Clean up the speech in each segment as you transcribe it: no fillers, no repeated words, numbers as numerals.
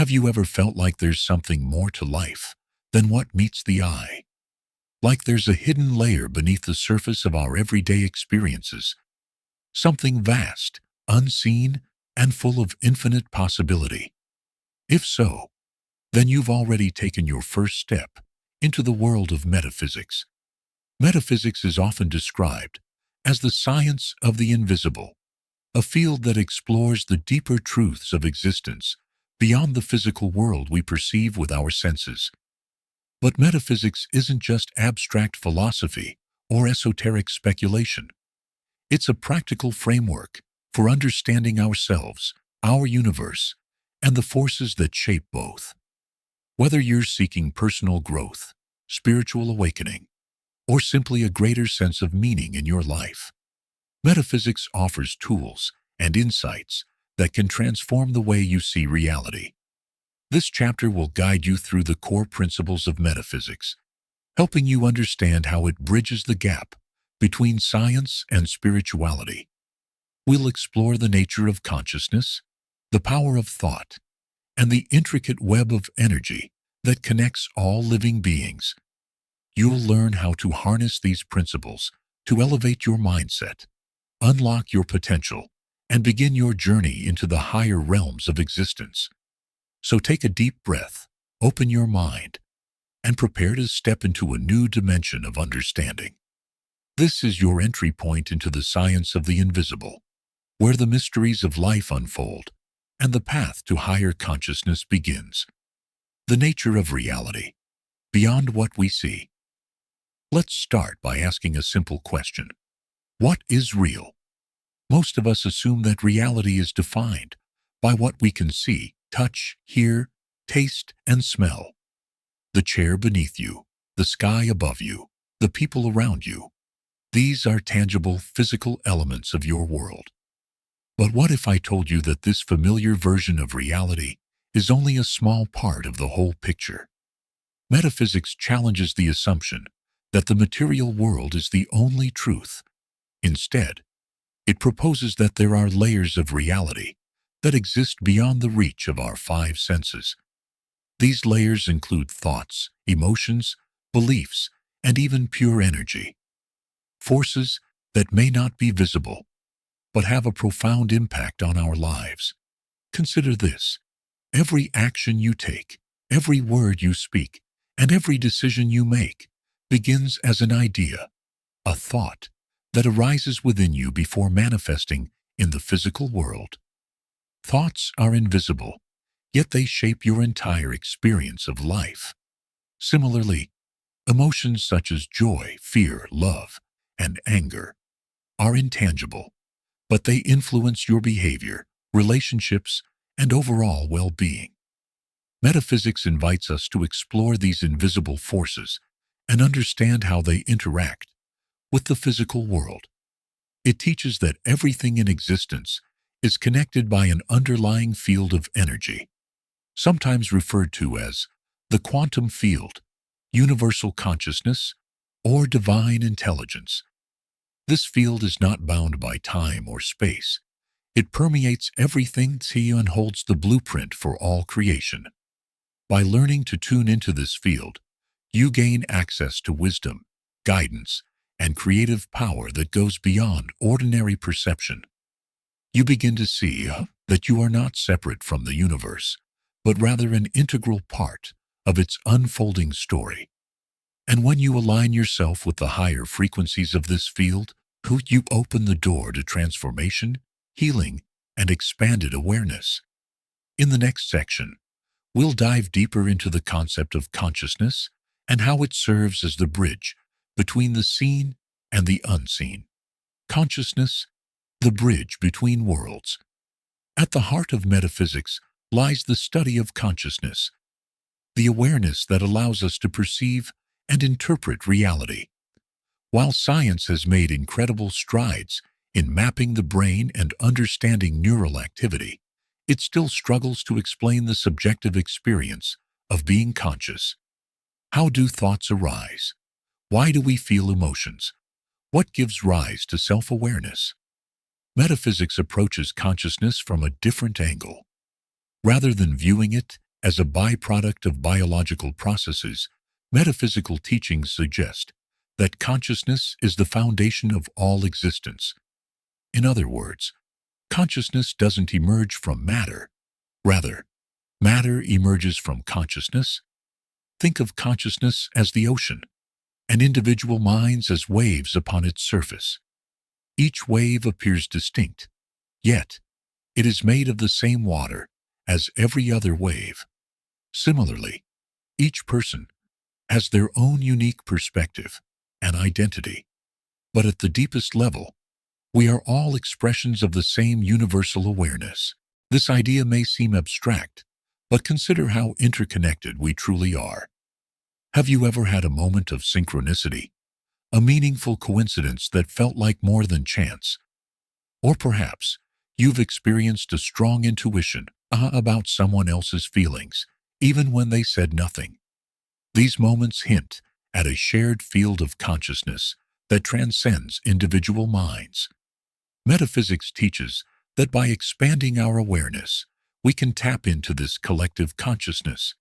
Have you ever felt like there's something more to life than what meets the eye? Like there's a hidden layer beneath the surface of our everyday experiences, something vast, unseen, and full of infinite possibility? If so, then you've already taken your first step into the world of metaphysics. Metaphysics is often described as the science of the invisible, a field that explores the deeper truths of existence beyond the physical world we perceive with our senses. But metaphysics isn't just abstract philosophy or esoteric speculation. It's a practical framework for understanding ourselves, our universe, and the forces that shape both. Whether you're seeking personal growth, spiritual awakening, or simply a greater sense of meaning in your life, metaphysics offers tools and insights that can transform the way you see reality. This chapter will guide you through the core principles of metaphysics, helping you understand how it bridges the gap between science and spirituality. We'll explore the nature of consciousness, the power of thought, and the intricate web of energy that connects all living beings. You'll learn how to harness these principles to elevate your mindset, unlock your potential, and begin your journey into the higher realms of existence. So take a deep breath, open your mind, and prepare to step into a new dimension of understanding. This is your entry point into the science of the invisible, where the mysteries of life unfold and the path to higher consciousness begins. The nature of reality, beyond what we see. Let's start by asking a simple question. What is real? Most of us assume that reality is defined by what we can see, touch, hear, taste, and smell. The chair beneath you, the sky above you, the people around you. These are tangible, physical elements of your world. But what if I told you that this familiar version of reality is only a small part of the whole picture? Metaphysics challenges the assumption that the material world is the only truth. Instead, it proposes that there are layers of reality that exist beyond the reach of our five senses. These layers include thoughts, emotions, beliefs, and even pure energy. Forces that may not be visible, but have a profound impact on our lives. Consider this. Every action you take, every word you speak, and every decision you make begins as an idea, a thought that arises within you before manifesting in the physical world. Thoughts are invisible, yet they shape your entire experience of life. Similarly, emotions such as joy, fear, love, and anger are intangible, but they influence your behavior, relationships, and overall well-being. Metaphysics invites us to explore these invisible forces and understand how they interact with the physical world. It teaches that everything in existence is connected by an underlying field of energy, sometimes referred to as the quantum field, universal consciousness, or divine intelligence. This field is not bound by time or space. It permeates everything and holds the blueprint for all creation. By learning to tune into this field, you gain access to wisdom, guidance, and creative power that goes beyond ordinary perception. You begin to see that you are not separate from the universe, but rather an integral part of its unfolding story. And when you align yourself with the higher frequencies of this field, you open the door to transformation, healing, and expanded awareness. In the next section, we'll dive deeper into the concept of consciousness and how it serves as the bridge between the seen and the unseen. Consciousness, the bridge between worlds. At the heart of metaphysics lies the study of consciousness, the awareness that allows us to perceive and interpret reality. While science has made incredible strides in mapping the brain and understanding neural activity, it still struggles to explain the subjective experience of being conscious. How do thoughts arise? Why do we feel emotions? What gives rise to self-awareness? Metaphysics approaches consciousness from a different angle. Rather than viewing it as a byproduct of biological processes, metaphysical teachings suggest that consciousness is the foundation of all existence. In other words, consciousness doesn't emerge from matter. Rather, matter emerges from consciousness. Think of consciousness as the ocean, and individual minds as waves upon its surface. Each wave appears distinct, yet it is made of the same water as every other wave. Similarly, each person has their own unique perspective and identity, but at the deepest level, we are all expressions of the same universal awareness. This idea may seem abstract, but consider how interconnected we truly are. Have you ever had a moment of synchronicity, a meaningful coincidence that felt like more than chance? Or perhaps you've experienced a strong intuition about someone else's feelings, even when they said nothing. These moments hint at a shared field of consciousness that transcends individual minds. Metaphysics teaches that by expanding our awareness, we can tap into this collective consciousness.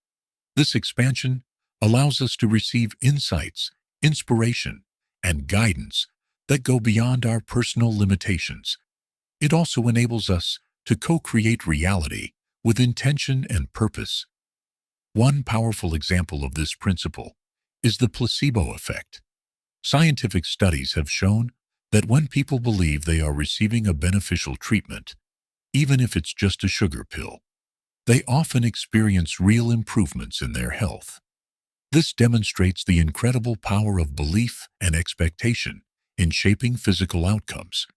This expansion allows us to receive insights, inspiration, and guidance that go beyond our personal limitations. It also enables us to co-create reality with intention and purpose. One powerful example of this principle is the placebo effect. Scientific studies have shown that when people believe they are receiving a beneficial treatment, even if it's just a sugar pill, they often experience real improvements in their health. This demonstrates the incredible power of belief and expectation in shaping physical outcomes.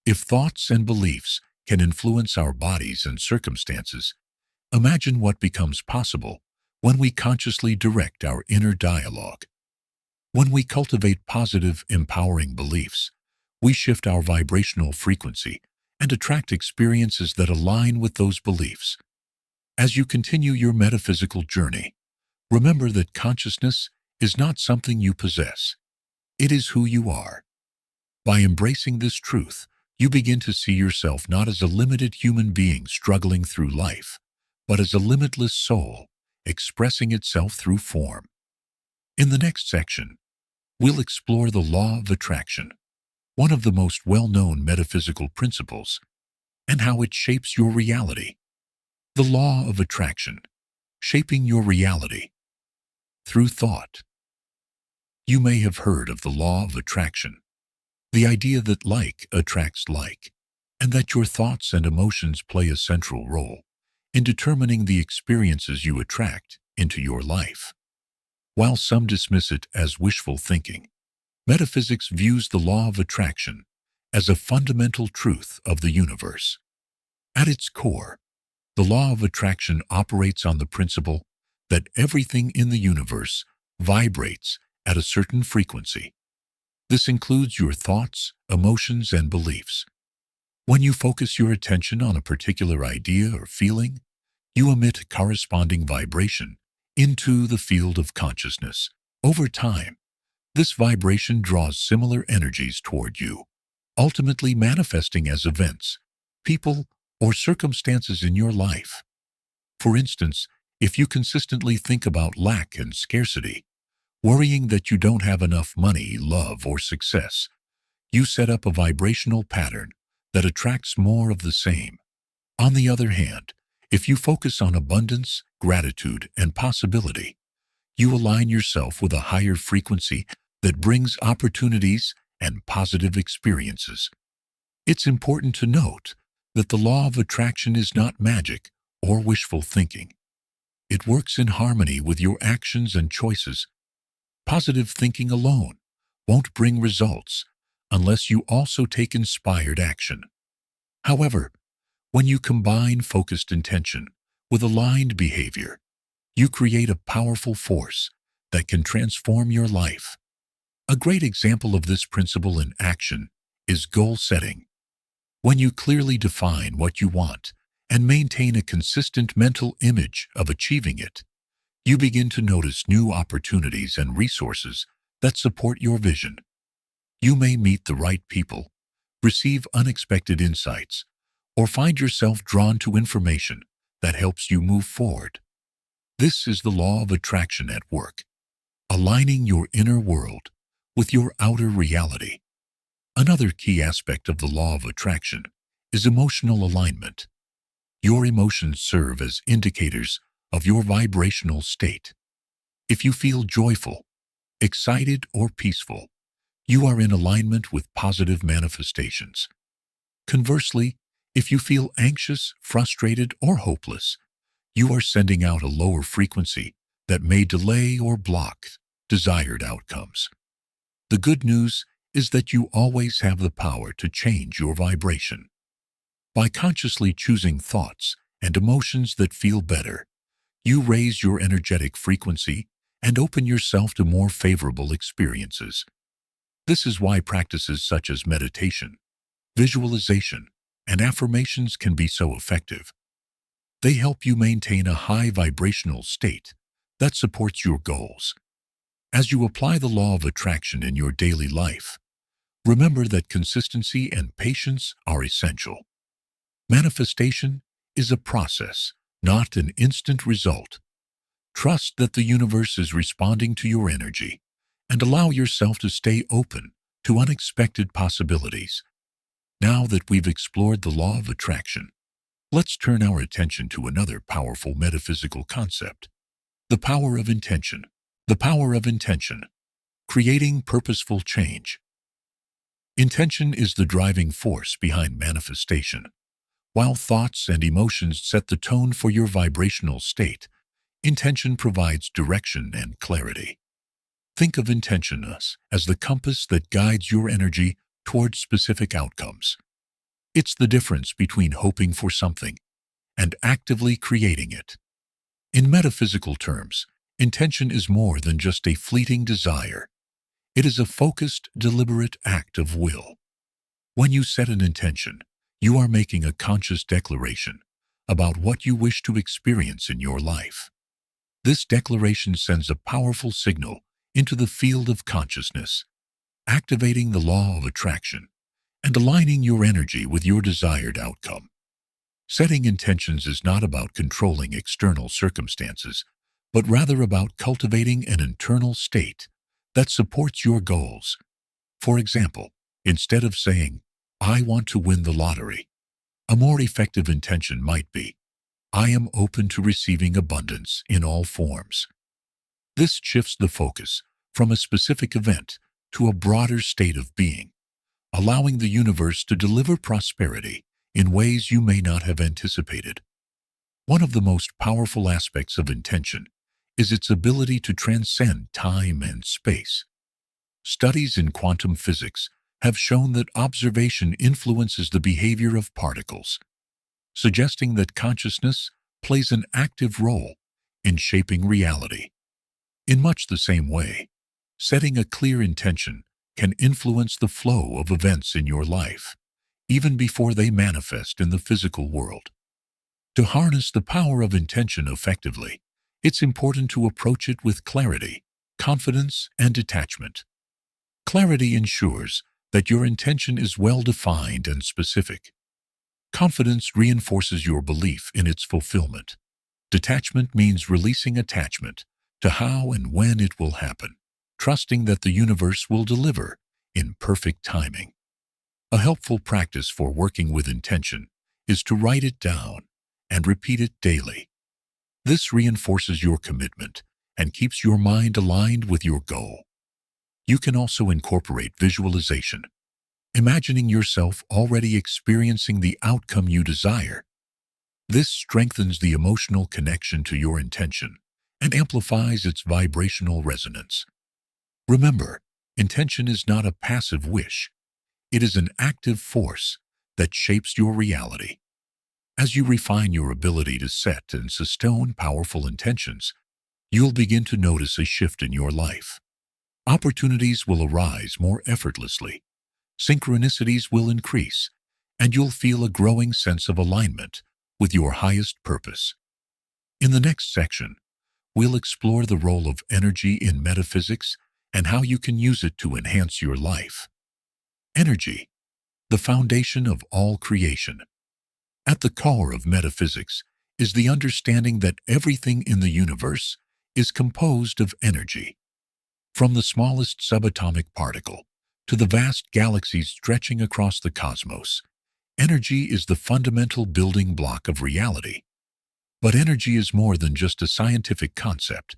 If thoughts and beliefs can influence our bodies and circumstances, imagine what becomes possible when we consciously direct our inner dialogue. When we cultivate positive, empowering beliefs, we shift our vibrational frequency and attract experiences that align with those beliefs. As you continue your metaphysical journey, remember that consciousness is not something you possess. It is who you are. By embracing this truth, you begin to see yourself not as a limited human being struggling through life, but as a limitless soul expressing itself through form. In the next section, we'll explore the law of attraction, one of the most well-known metaphysical principles, and how it shapes your reality. The law of attraction, shaping your reality through thought. You may have heard of the law of attraction, the idea that like attracts like, and that your thoughts and emotions play a central role in determining the experiences you attract into your life. While some dismiss it as wishful thinking, metaphysics views the law of attraction as a fundamental truth of the universe. At its core, the law of attraction operates on the principle that everything in the universe vibrates at a certain frequency. This includes your thoughts, emotions, and beliefs. When you focus your attention on a particular idea or feeling, you emit a corresponding vibration into the field of consciousness. Over time, this vibration draws similar energies toward you, ultimately manifesting as events, people, or circumstances in your life. For instance, if you consistently think about lack and scarcity, worrying that you don't have enough money, love, or success, you set up a vibrational pattern that attracts more of the same. On the other hand, if you focus on abundance, gratitude, and possibility, you align yourself with a higher frequency that brings opportunities and positive experiences. It's important to note that the law of attraction is not magic or wishful thinking. It works in harmony with your actions and choices. Positive thinking alone won't bring results unless you also take inspired action. However, when you combine focused intention with aligned behavior, you create a powerful force that can transform your life. A great example of this principle in action is goal setting. When you clearly define what you want and maintain a consistent mental image of achieving it, you begin to notice new opportunities and resources that support your vision. You may meet the right people, receive unexpected insights, or find yourself drawn to information that helps you move forward. This is the law of attraction at work, aligning your inner world with your outer reality. Another key aspect of the law of attraction is emotional alignment. Your emotions serve as indicators of your vibrational state. If you feel joyful, excited, or peaceful, you are in alignment with positive manifestations. Conversely, if you feel anxious, frustrated, or hopeless, you are sending out a lower frequency that may delay or block desired outcomes. The good news is that you always have the power to change your vibration. By consciously choosing thoughts and emotions that feel better, you raise your energetic frequency and open yourself to more favorable experiences. This is why practices such as meditation, visualization, and affirmations can be so effective. They help you maintain a high vibrational state that supports your goals. As you apply the law of attraction in your daily life, remember that consistency and patience are essential. Manifestation is a process, not an instant result. Trust that the universe is responding to your energy and allow yourself to stay open to unexpected possibilities. Now that we've explored the law of attraction, let's turn our attention to another powerful metaphysical concept: the power of intention. The power of intention, creating purposeful change. Intention is the driving force behind manifestation. While thoughts and emotions set the tone for your vibrational state, intention provides direction and clarity. Think of intention as the compass that guides your energy towards specific outcomes. It's the difference between hoping for something and actively creating it. In metaphysical terms, intention is more than just a fleeting desire. It is a focused, deliberate act of will. When you set an intention, you are making a conscious declaration about what you wish to experience in your life. This declaration sends a powerful signal into the field of consciousness, activating the law of attraction and aligning your energy with your desired outcome. Setting intentions is not about controlling external circumstances, but rather about cultivating an internal state that supports your goals. For example, instead of saying, "I want to win the lottery," a more effective intention might be, "I am open to receiving abundance in all forms." This shifts the focus from a specific event to a broader state of being, allowing the universe to deliver prosperity in ways you may not have anticipated. One of the most powerful aspects of intention is its ability to transcend time and space. Studies in quantum physics have shown that observation influences the behavior of particles, suggesting that consciousness plays an active role in shaping reality. In much the same way, setting a clear intention can influence the flow of events in your life, even before they manifest in the physical world. To harness the power of intention effectively, it's important to approach it with clarity, confidence, and detachment. Clarity ensures that your intention is well-defined and specific. Confidence reinforces your belief in its fulfillment. Detachment means releasing attachment to how and when it will happen, trusting that the universe will deliver in perfect timing. A helpful practice for working with intention is to write it down and repeat it daily. This reinforces your commitment and keeps your mind aligned with your goal. You can also incorporate visualization, imagining yourself already experiencing the outcome you desire. This strengthens the emotional connection to your intention and amplifies its vibrational resonance. Remember, intention is not a passive wish. It is an active force that shapes your reality. As you refine your ability to set and sustain powerful intentions, you'll begin to notice a shift in your life. Opportunities will arise more effortlessly, synchronicities will increase, and you'll feel a growing sense of alignment with your highest purpose. In the next section, we'll explore the role of energy in metaphysics and how you can use it to enhance your life. Energy, the foundation of all creation. At the core of metaphysics is the understanding that everything in the universe is composed of energy. From the smallest subatomic particle to the vast galaxies stretching across the cosmos, energy is the fundamental building block of reality. But energy is more than just a scientific concept.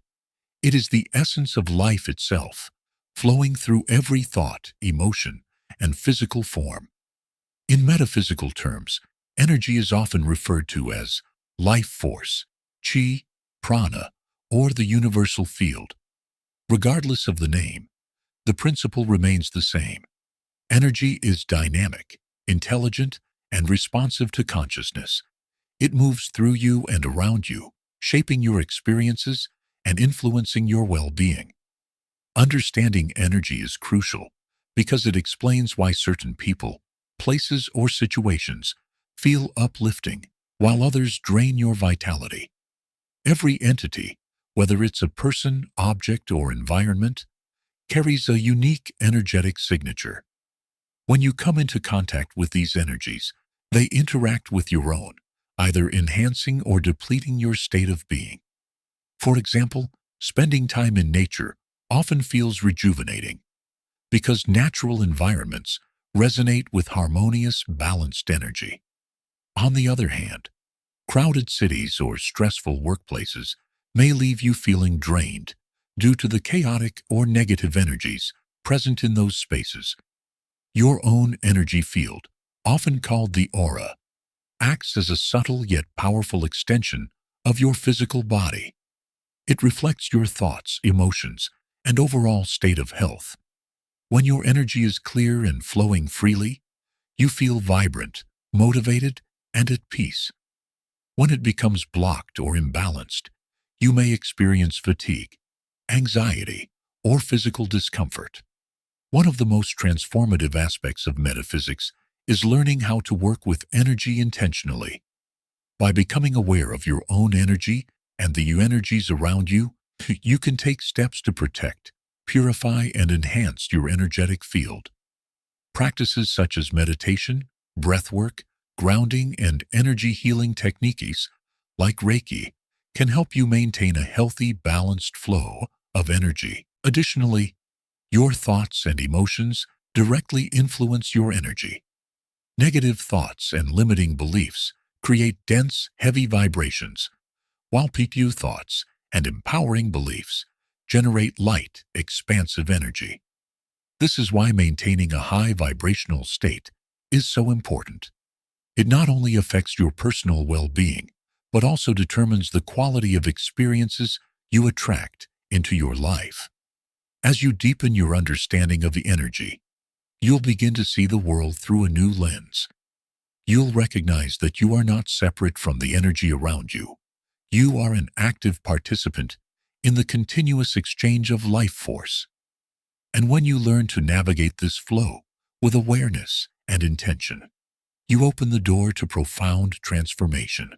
It is the essence of life itself, flowing through every thought, emotion, and physical form. In metaphysical terms, energy is often referred to as life force, chi, prana, or the universal field. Regardless of the name, the principle remains the same. Energy is dynamic, intelligent, and responsive to consciousness. It moves through you and around you, shaping your experiences and influencing your well-being. Understanding energy is crucial because it explains why certain people, places, or situations feel uplifting while others drain your vitality. Every entity, whether it's a person, object, or environment, carries a unique energetic signature. When you come into contact with these energies, they interact with your own, either enhancing or depleting your state of being. For example, spending time in nature often feels rejuvenating because natural environments resonate with harmonious, balanced energy. On the other hand, crowded cities or stressful workplaces may leave you feeling drained due to the chaotic or negative energies present in those spaces. Your own energy field, often called the aura, acts as a subtle yet powerful extension of your physical body. It reflects your thoughts, emotions, and overall state of health. When your energy is clear and flowing freely, you feel vibrant, motivated, and at peace. When it becomes blocked or imbalanced, you may experience fatigue, anxiety, or physical discomfort. One of the most transformative aspects of metaphysics is learning how to work with energy intentionally. By becoming aware of your own energy and the energies around you, you can take steps to protect, purify, and enhance your energetic field. Practices such as meditation, breathwork, grounding, and energy healing techniques, like Reiki, can help you maintain a healthy, balanced flow of energy. Additionally, your thoughts and emotions directly influence your energy. Negative thoughts and limiting beliefs create dense, heavy vibrations, while positive thoughts and empowering beliefs generate light, expansive energy. This is why maintaining a high vibrational state is so important. It not only affects your personal well-being, but also determines the quality of experiences you attract into your life. As you deepen your understanding of the energy, you'll begin to see the world through a new lens. You'll recognize that you are not separate from the energy around you. You are an active participant in the continuous exchange of life force. And when you learn to navigate this flow with awareness and intention, you open the door to profound transformation.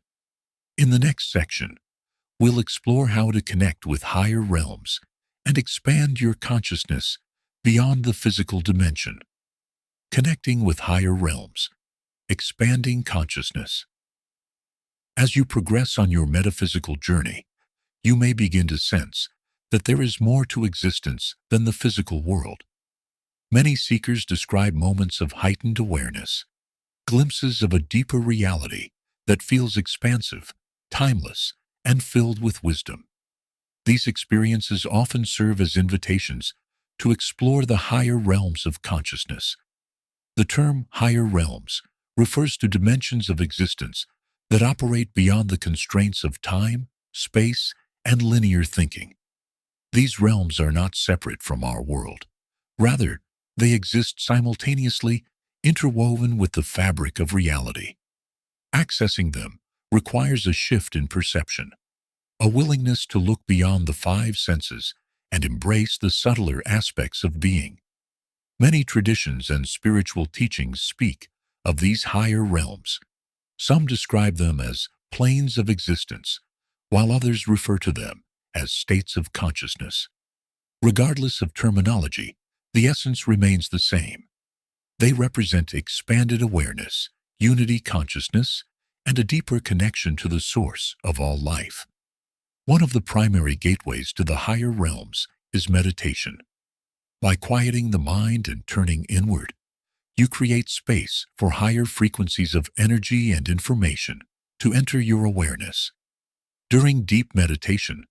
In the next section, we'll explore how to connect with higher realms and expand your consciousness beyond the physical dimension. Connecting with higher realms, expanding consciousness. As you progress on your metaphysical journey, you may begin to sense that there is more to existence than the physical world. Many seekers describe moments of heightened awareness, glimpses of a deeper reality that feels expansive, timeless, and filled with wisdom. These experiences often serve as invitations to explore the higher realms of consciousness. The term higher realms refers to dimensions of existence that operate beyond the constraints of time, space, and linear thinking. These realms are not separate from our world. Rather, they exist simultaneously, interwoven with the fabric of reality. Accessing them requires a shift in perception, a willingness to look beyond the five senses and embrace the subtler aspects of being. Many traditions and spiritual teachings speak of these higher realms. Some describe them as planes of existence, while others refer to them as states of consciousness. Regardless of terminology, the essence remains the same. They represent expanded awareness, unity consciousness, and a deeper connection to the source of all life. One of the primary gateways to the higher realms is meditation. By quieting the mind and turning inward, you create space for higher frequencies of energy and information to enter your awareness. During deep meditation,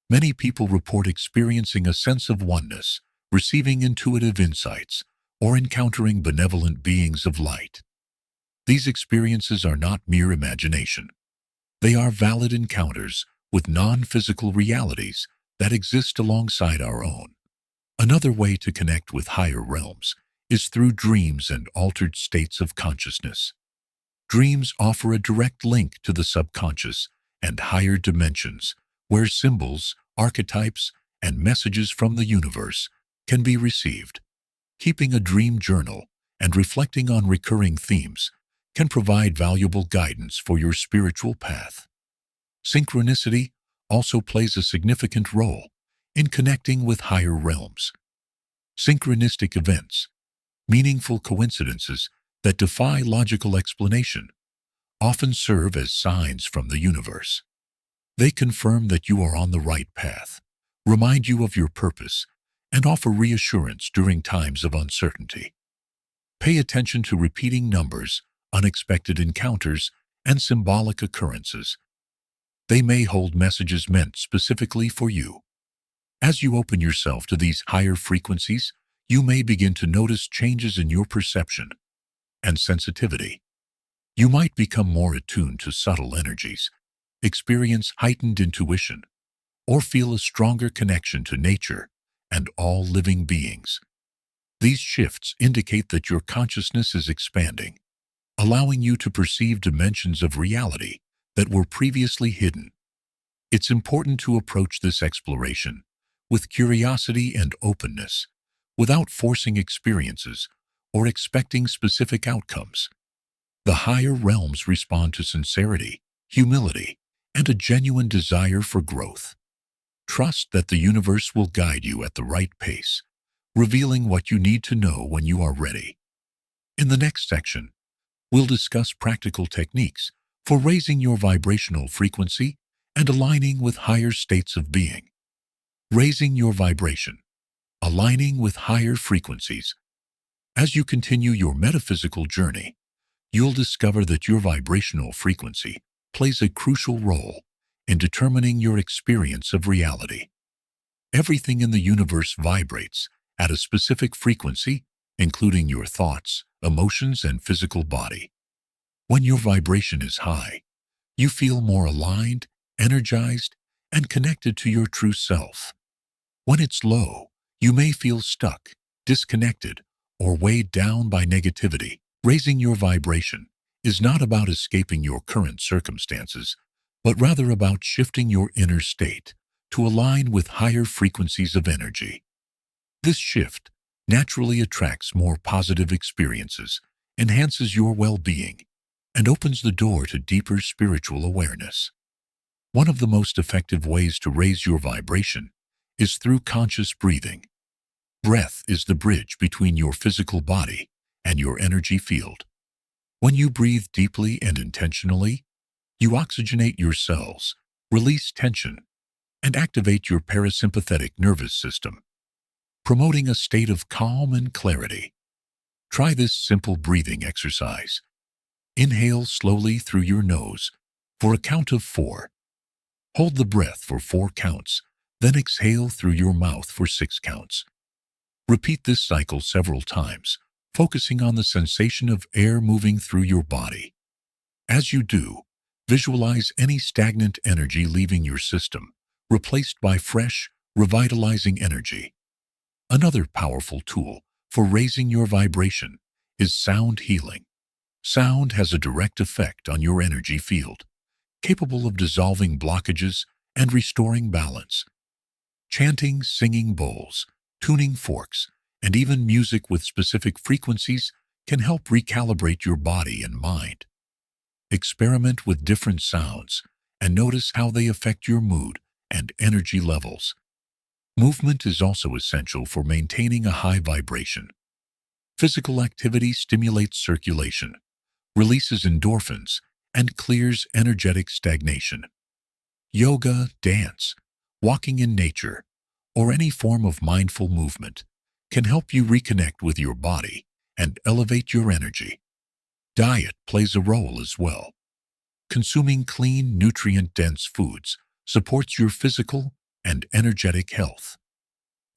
many people report experiencing a sense of oneness, receiving intuitive insights, or encountering benevolent beings of light. These experiences are not mere imagination. They are valid encounters with non-physical realities that exist alongside our own. Another way to connect with higher realms is through dreams and altered states of consciousness. Dreams offer a direct link to the subconscious and higher dimensions, where symbols, archetypes, and messages from the universe can be received. Keeping a dream journal and reflecting on recurring themes can provide valuable guidance for your spiritual path. Synchronicity also plays a significant role in connecting with higher realms. Synchronistic events, meaningful coincidences that defy logical explanation, often serve as signs from the universe. They confirm that you are on the right path, remind you of your purpose, and offer reassurance during times of uncertainty. Pay attention to repeating numbers, unexpected encounters, and symbolic occurrences. They may hold messages meant specifically for you. As you open yourself to these higher frequencies, you may begin to notice changes in your perception and sensitivity. You might become more attuned to subtle energies, experience heightened intuition, or feel a stronger connection to nature and all living beings. These shifts indicate that your consciousness is expanding, allowing you to perceive dimensions of reality that were previously hidden. It's important to approach this exploration with curiosity and openness, without forcing experiences or expecting specific outcomes. The higher realms respond to sincerity, humility, and a genuine desire for growth. Trust that the universe will guide you at the right pace, revealing what you need to know when you are ready. In the next section, we'll discuss practical techniques for raising your vibrational frequency and aligning with higher states of being. Raising your vibration, aligning with higher frequencies. As you continue your metaphysical journey, you'll discover that your vibrational frequency plays a crucial role in determining your experience of reality. Everything in the universe vibrates at a specific frequency, including your thoughts, emotions, and physical body. When your vibration is high, you feel more aligned, energized, and connected to your true self. When it's low, you may feel stuck, disconnected, or weighed down by negativity. Raising your vibration is not about escaping your current circumstances, but rather about shifting your inner state to align with higher frequencies of energy. This shift naturally attracts more positive experiences, enhances your well-being, and opens the door to deeper spiritual awareness. One of the most effective ways to raise your vibration is through conscious breathing. Breath is the bridge between your physical body and your energy field. When you breathe deeply and intentionally, you oxygenate your cells, release tension, and activate your parasympathetic nervous system, promoting a state of calm and clarity. Try this simple breathing exercise. Inhale slowly through your nose for a count of 4. Hold the breath for 4 counts, then exhale through your mouth for 6 counts. Repeat this cycle several times, focusing on the sensation of air moving through your body. As you do, visualize any stagnant energy leaving your system, replaced by fresh, revitalizing energy. Another powerful tool for raising your vibration is sound healing. Sound has a direct effect on your energy field, capable of dissolving blockages and restoring balance. Chanting, singing bowls, tuning forks, and even music with specific frequencies can help recalibrate your body and mind. Experiment with different sounds and notice how they affect your mood and energy levels. Movement is also essential for maintaining a high vibration. Physical activity stimulates circulation, releases endorphins, and clears energetic stagnation. Yoga, dance, walking in nature, or any form of mindful movement can help you reconnect with your body and elevate your energy. Diet plays a role as well. Consuming clean, nutrient-dense foods supports your physical and energetic health.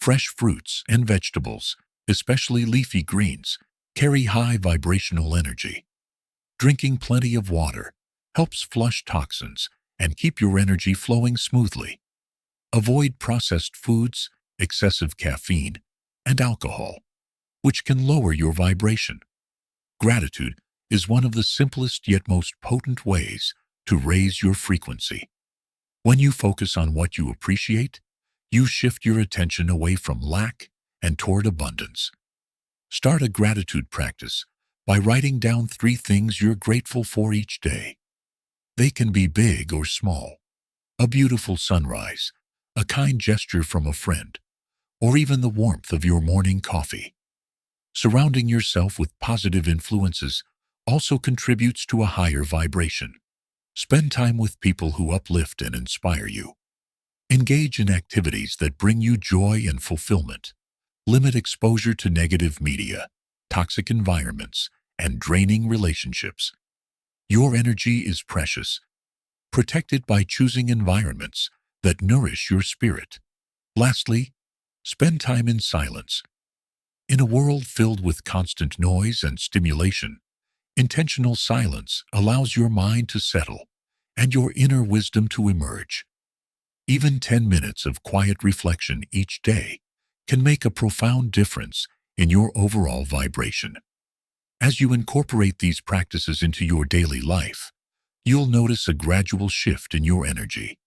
Fresh fruits and vegetables, especially leafy greens, carry high vibrational energy. Drinking plenty of water helps flush toxins and keep your energy flowing smoothly. Avoid processed foods, excessive caffeine, and alcohol, which can lower your vibration. Gratitude is one of the simplest yet most potent ways to raise your frequency. When you focus on what you appreciate, you shift your attention away from lack and toward abundance. Start a gratitude practice by writing down 3 things you're grateful for each day. They can be big or small: a beautiful sunrise, a kind gesture from a friend, or even the warmth of your morning coffee. Surrounding yourself with positive influences also contributes to a higher vibration. Spend time with people who uplift and inspire you. Engage in activities that bring you joy and fulfillment. Limit exposure to negative media, toxic environments, and draining relationships. Your energy is precious. Protect it by choosing environments that nourish your spirit. Lastly, spend time in silence. In a world filled with constant noise and stimulation, intentional silence allows your mind to settle and your inner wisdom to emerge. Even 10 minutes of quiet reflection each day can make a profound difference in your overall vibration. As you incorporate these practices into your daily life, you'll notice a gradual shift in your energy.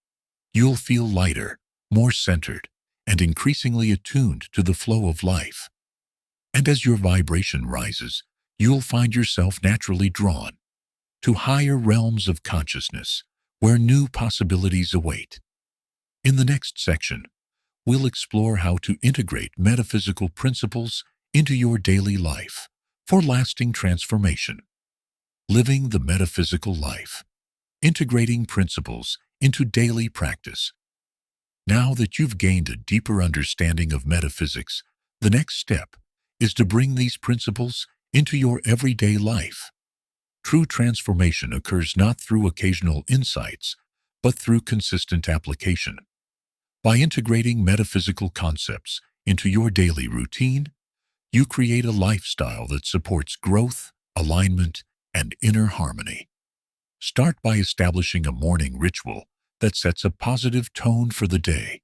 You'll feel lighter, more centered, and increasingly attuned to the flow of life. And as your vibration rises, you'll find yourself naturally drawn to higher realms of consciousness where new possibilities await. In the next section, we'll explore how to integrate metaphysical principles into your daily life for lasting transformation. Living the metaphysical life. Integrating principles into daily practice. Now that you've gained a deeper understanding of metaphysics, the next step is to bring these principles into your everyday life. True transformation occurs not through occasional insights, but through consistent application. By integrating metaphysical concepts into your daily routine, you create a lifestyle that supports growth, alignment, and inner harmony. Start by establishing a morning ritual that sets a positive tone for the day.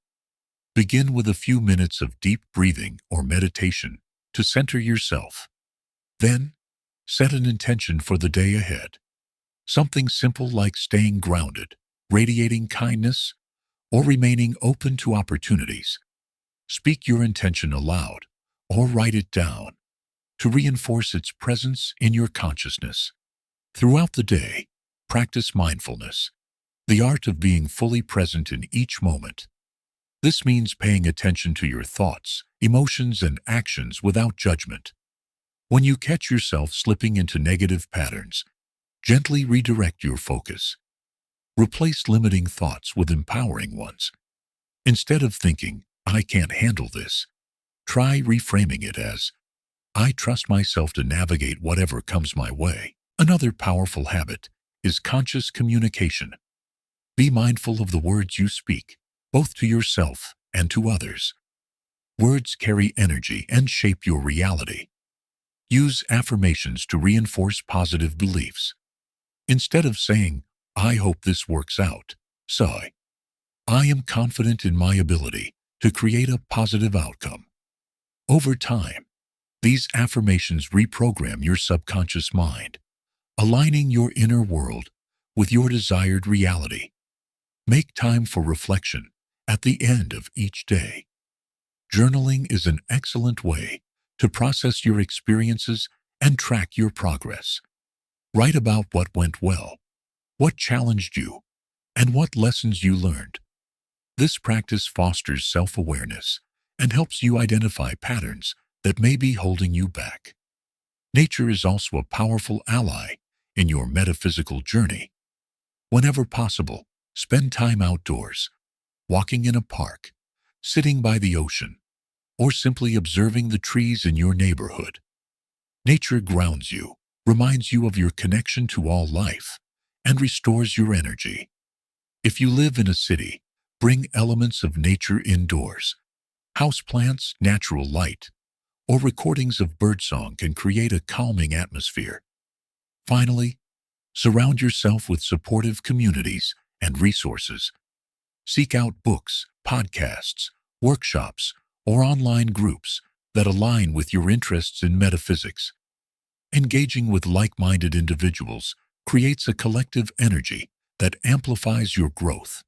Begin with a few minutes of deep breathing or meditation to center yourself. Then, set an intention for the day ahead. Something simple like staying grounded, radiating kindness, or remaining open to opportunities. Speak your intention aloud or write it down to reinforce its presence in your consciousness. Throughout the day, practice mindfulness, the art of being fully present in each moment. This means paying attention to your thoughts, emotions, and actions without judgment. When you catch yourself slipping into negative patterns, gently redirect your focus. Replace limiting thoughts with empowering ones. Instead of thinking, "I can't handle this," try reframing it as, "I trust myself to navigate whatever comes my way." Another powerful habit is conscious communication. Be mindful of the words you speak, both to yourself and to others. Words carry energy and shape your reality. Use affirmations to reinforce positive beliefs. Instead of saying, "I hope this works out," say, "I am confident in my ability to create a positive outcome." Over time, these affirmations reprogram your subconscious mind, aligning your inner world with your desired reality. Make time for reflection at the end of each day. Journaling is an excellent way to process your experiences and track your progress. Write about what went well, what challenged you, and what lessons you learned. This practice fosters self-awareness and helps you identify patterns that may be holding you back. Nature is also a powerful ally in your metaphysical journey. Whenever possible, spend time outdoors, walking in a park, sitting by the ocean, or simply observing the trees in your neighborhood. Nature grounds you, reminds you of your connection to all life, and restores your energy. If you live in a city, bring elements of nature indoors. Houseplants, natural light, or recordings of birdsong can create a calming atmosphere. Finally, surround yourself with supportive communities and resources. Seek out books, podcasts, workshops, or online groups that align with your interests in metaphysics. Engaging with like-minded individuals creates a collective energy that amplifies your growth.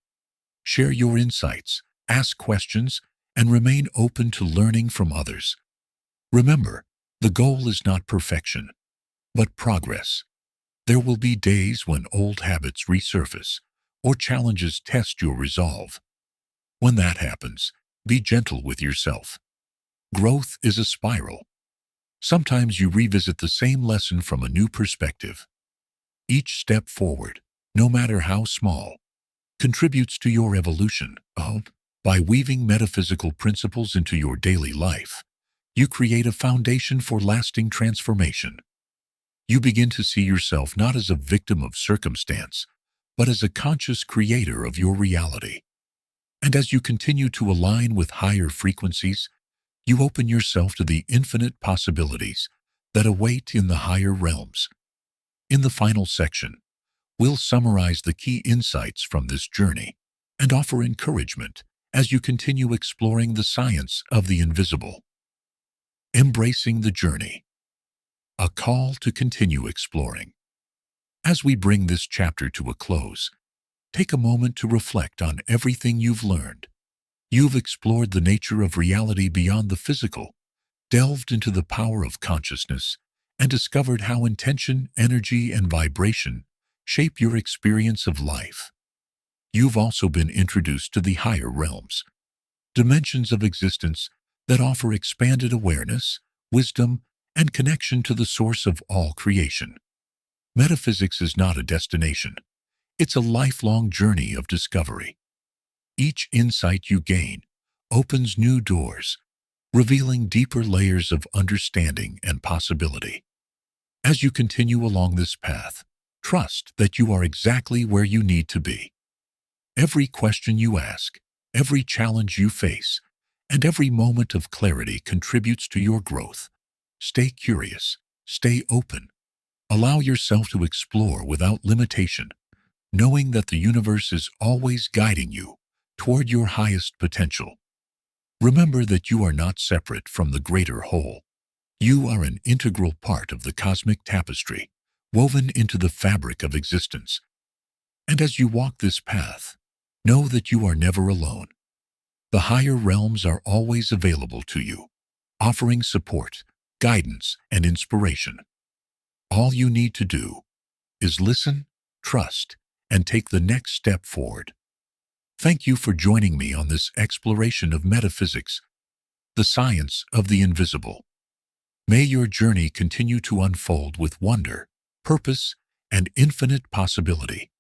Share your insights, ask questions, and remain open to learning from others. Remember, the goal is not perfection, but progress. There will be days when old habits resurface or challenges test your resolve. When that happens, be gentle with yourself. Growth is a spiral. Sometimes you revisit the same lesson from a new perspective. Each step forward, no matter how small, contributes to your evolution. By weaving metaphysical principles into your daily life, you create a foundation for lasting transformation. You begin to see yourself not as a victim of circumstance, but as a conscious creator of your reality. And as you continue to align with higher frequencies, you open yourself to the infinite possibilities that await in the higher realms. In the final section, we'll summarize the key insights from this journey and offer encouragement as you continue exploring the science of the invisible. Embracing the journey. A call to continue exploring. As we bring this chapter to a close, take a moment to reflect on everything you've learned. You've explored the nature of reality beyond the physical, delved into the power of consciousness, and discovered how intention, energy, and vibration shape your experience of life. You've also been introduced to the higher realms, dimensions of existence that offer expanded awareness, wisdom, and connection to the source of all creation. Metaphysics is not a destination. It's a lifelong journey of discovery. Each insight you gain opens new doors, revealing deeper layers of understanding and possibility. As you continue along this path, trust that you are exactly where you need to be. Every question you ask, every challenge you face, and every moment of clarity contributes to your growth. Stay curious, stay open. Allow yourself to explore without limitation, knowing that the universe is always guiding you toward your highest potential. Remember that you are not separate from the greater whole. You are an integral part of the cosmic tapestry, woven into the fabric of existence. And as you walk this path, know that you are never alone. The higher realms are always available to you, offering support, guidance, and inspiration. All you need to do is listen, trust, and take the next step forward. Thank you for joining me on this exploration of metaphysics, the science of the invisible. May your journey continue to unfold with wonder, purpose, and infinite possibility.